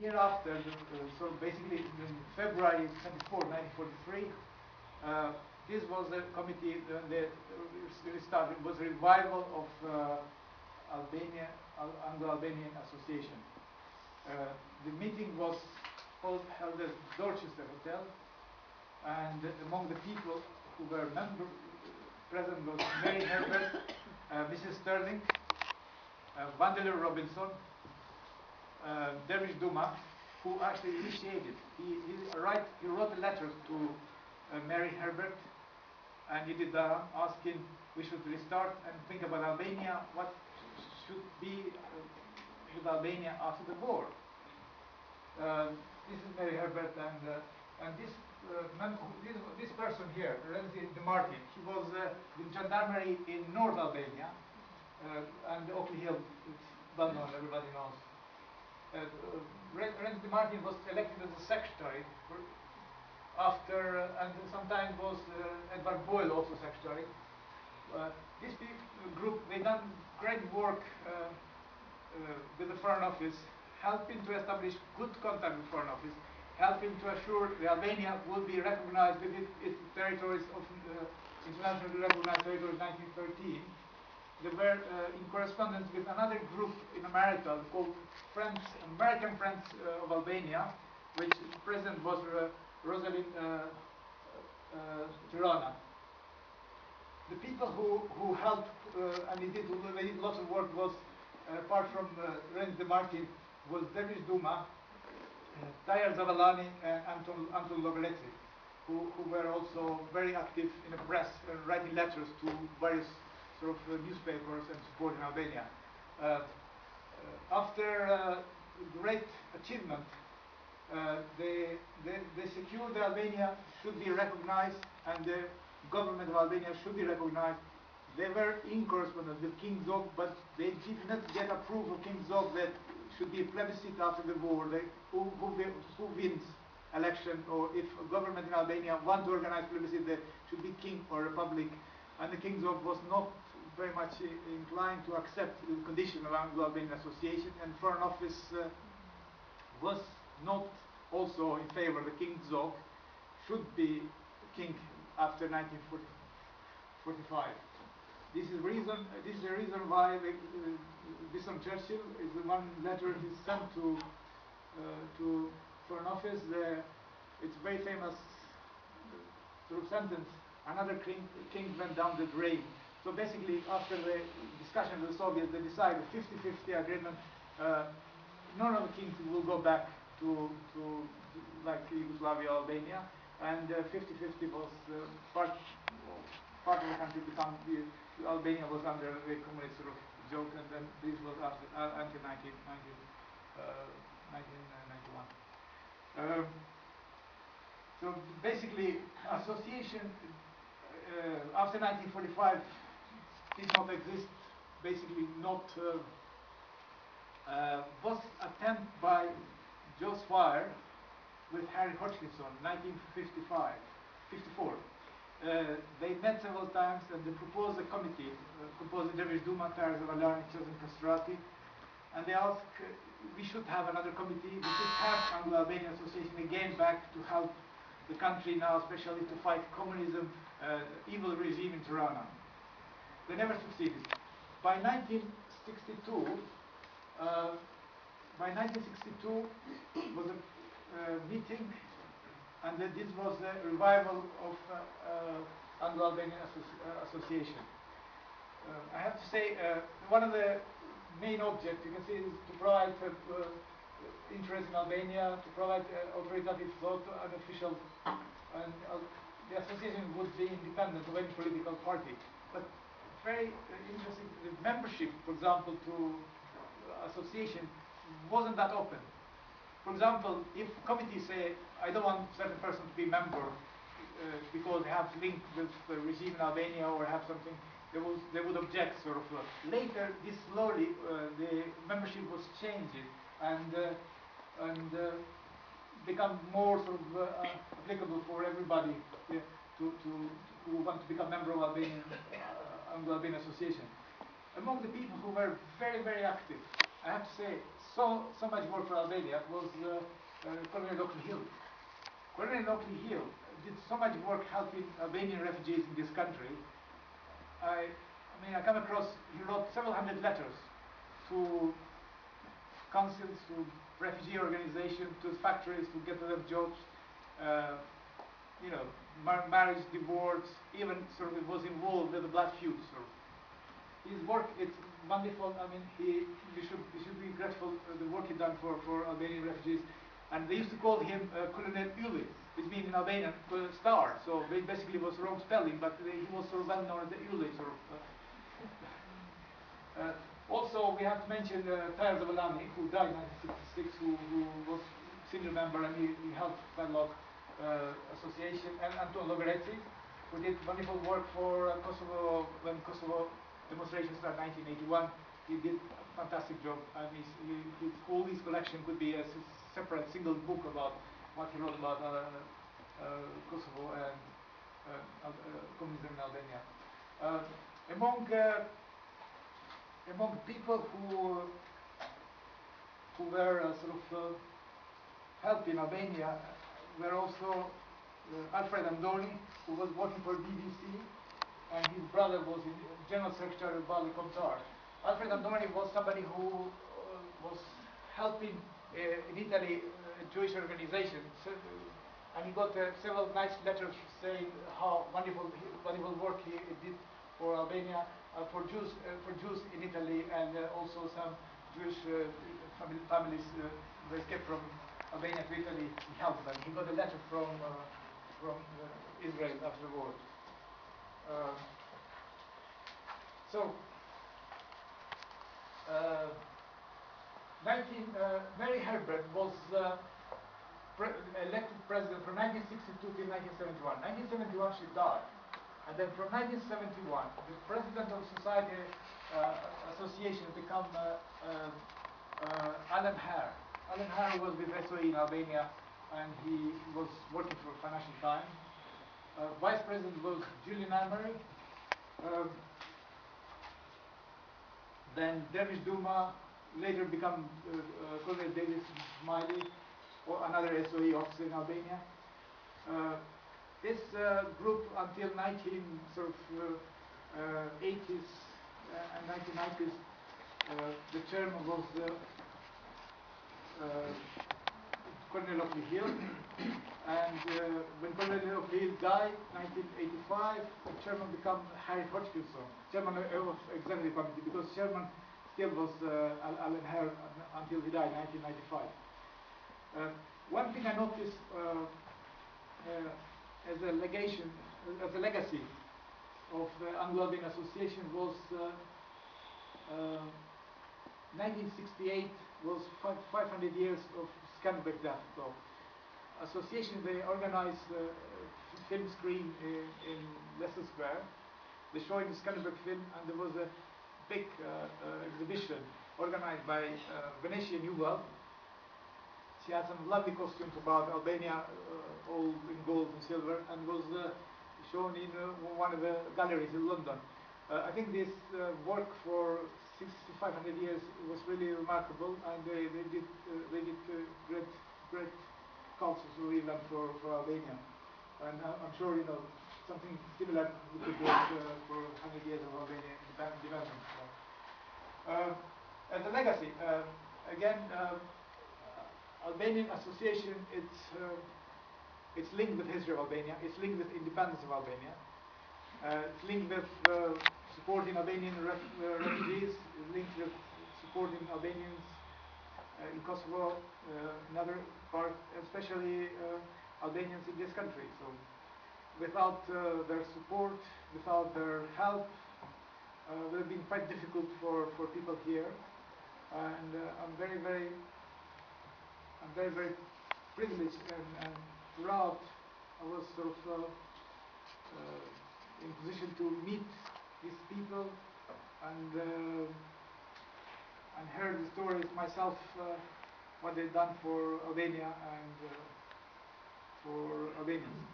year after, so basically in February 24, 1943, this was the committee, the restart, it was a revival of Anglo-Albanian Association. The meeting was held at Dorchester Hotel, and among the people who were present was Mary Herbert, Mrs. Sterling, Vandeleur Robinson, Dervish Duma, who actually initiated. He wrote a letter to Mary Herbert and Edith Daram asking we should restart and think about Albania, what should be with Albania after the war. This is Mary Herbert, and this person here, Renzi DeMartin, he was with gendarmerie in North Albania, and Oakley Hill, it's well known, everybody knows. Renzi DeMartin was elected as a secretary after, and sometimes was Edward Boyle also secretary. This group, they done great work with the Foreign Office, helping to establish good contact with Foreign Office, helping to assure that Albania would be recognized with its territories of internationally recognized territories in 1913. They were in correspondence with another group in America called American Friends of Albania, which the president was Rosalind Tirana. The people who helped and they did lots of work was, apart from Renzi DeMartin, was Dervish Duma, Tahir Zavalani, and Anton Logoretzi, who were also very active in the press, writing letters to various sort of newspapers and supporting Albania. After great achievement, they secured that Albania should be recognized and the government of Albania should be recognized. They were in correspondence with King Zog, but they did not get approval of King Zog that should be a plebiscite after the war, who wins election, or if a government in Albania want to organize plebiscite, there should be king or republic. And the King Zog was not very much inclined to accept the condition of Anglo-Albanian Association, and Foreign Office was not also in favor. The King Zog should be king after 1945. This is the reason why Winston Churchill is the one letter he sent to Foreign Office. It's a very famous sort of sentence. Another king went down the drain. So basically, after the discussion with the Soviets, they decided 50-50 agreement. None of the kings will go back to like Yugoslavia, Albania, and 50-50 was part of the country become Albania was under the communist sort of joke, and then this was after until 1991. So basically, association after 1945 did not exist. Basically, not was attempt by Joe Swire with Harry Hodgkinson, 1954. They met several times and they proposed a committee composed of Dervish Duma, Tahir Zavalani, Chosen Castrati, and they asked we should have another committee, we should have Anglo-Albanian Association again back to help the country now, especially to fight communism, evil regime in Tirana. They never succeeded. By 1962 was a meeting, and this was a revival of Anglo-Albanian Association. I have to say, one of the main objects, you can see, is to provide interest in Albania, to provide authoritative thought, unofficial, and the association would be independent of any political party. But very interesting, the membership, for example, to association wasn't that open. For example, if committees say, I don't want a certain person to be member because they have link with the regime in Albania or have something, they would object, sort of. Later, this slowly, the membership was changing and become more sort of applicable for everybody who want to become member of Anglo-Albanian Association. Among the people who were very, very active, I have to say, so much work for Albania was Colonel Dr. Hill. Colonel Dr. Hill did so much work helping Albanian refugees in this country. I mean, I come across, he wrote several hundred letters to councils, to refugee organizations, to factories to get them jobs, you know, marriage, divorce, even sort of was involved with the blood feud. Sort of. His work, it's wonderful. I mean, we should be grateful for the work he done for Albanian refugees. And they used to call him Colonel Uli, which means in Albanian star. So basically it was wrong spelling, but he was sort of well known as the Uli sort of. Also, we have to mention Taher Zavalani, who died in 1966, who was senior member, and he helped Dialogue Association, and Anton Logaretzi, who did wonderful work for Kosovo when Kosovo demonstrations started in 1981. He did a fantastic job, and all his collection could be a separate single book about what he wrote about Kosovo and communism in Albania. Among people who were helping Albania were also Alfred Andoni, who was working for BBC, and his brother was General Secretary of Bali Komtar. Alfred Andoni was somebody who was helping in Italy Jewish organizations, and he got several nice letters saying how wonderful work he did for Albania, for Jews in Italy, and also some Jewish families who escaped from Albania to Italy. He helped them. He got a letter from Israel after the war. Mary Herbert was elected president from 1962 to 1971. 1971 she died. And then from 1971, the president of Society Association became Alan Hare. Alan Hare was with SOE in Albania, and he was working for Financial Times. Vice president was Julian Almery. Then Dervish Duma later became Colonel Davis Smiley, or another SOE officer in Albania. This group until 1980s and 1990s, the chairman was Colonel Hill, and when Colonel Hill died in 1985, the chairman became Harry Hodgkinson, chairman of executive committee, because chairman still was Alan Hare until he died in 1995. One thing I noticed as a legacy of the Anglo-Albanian Association was 1968 was 500 years of Skanderbeg death. So, association, they organized a film screen in Leicester Square. They showed the Skanderbeg film, and there was a big exhibition organized by Venetia Newell. She had some lovely costumes about Albania, all in gold and silver, and was shown in one of the galleries in London. I think this work for 500 years was really remarkable, and they did great cultural event for Albania. And I'm sure something similar we could do for 100 years of Albanian development. As a legacy, again. Albanian Association, it's linked with history of Albania, it's linked with independence of Albania, it's linked with supporting Albanian refugees, it's linked with supporting Albanians in Kosovo, another part, especially Albanians in this country. So without their support, without their help, it would have been quite difficult for people here. And I'm very privileged and proud. I was in position to meet these people and heard the stories myself, what they've done for Albania and for Albanians.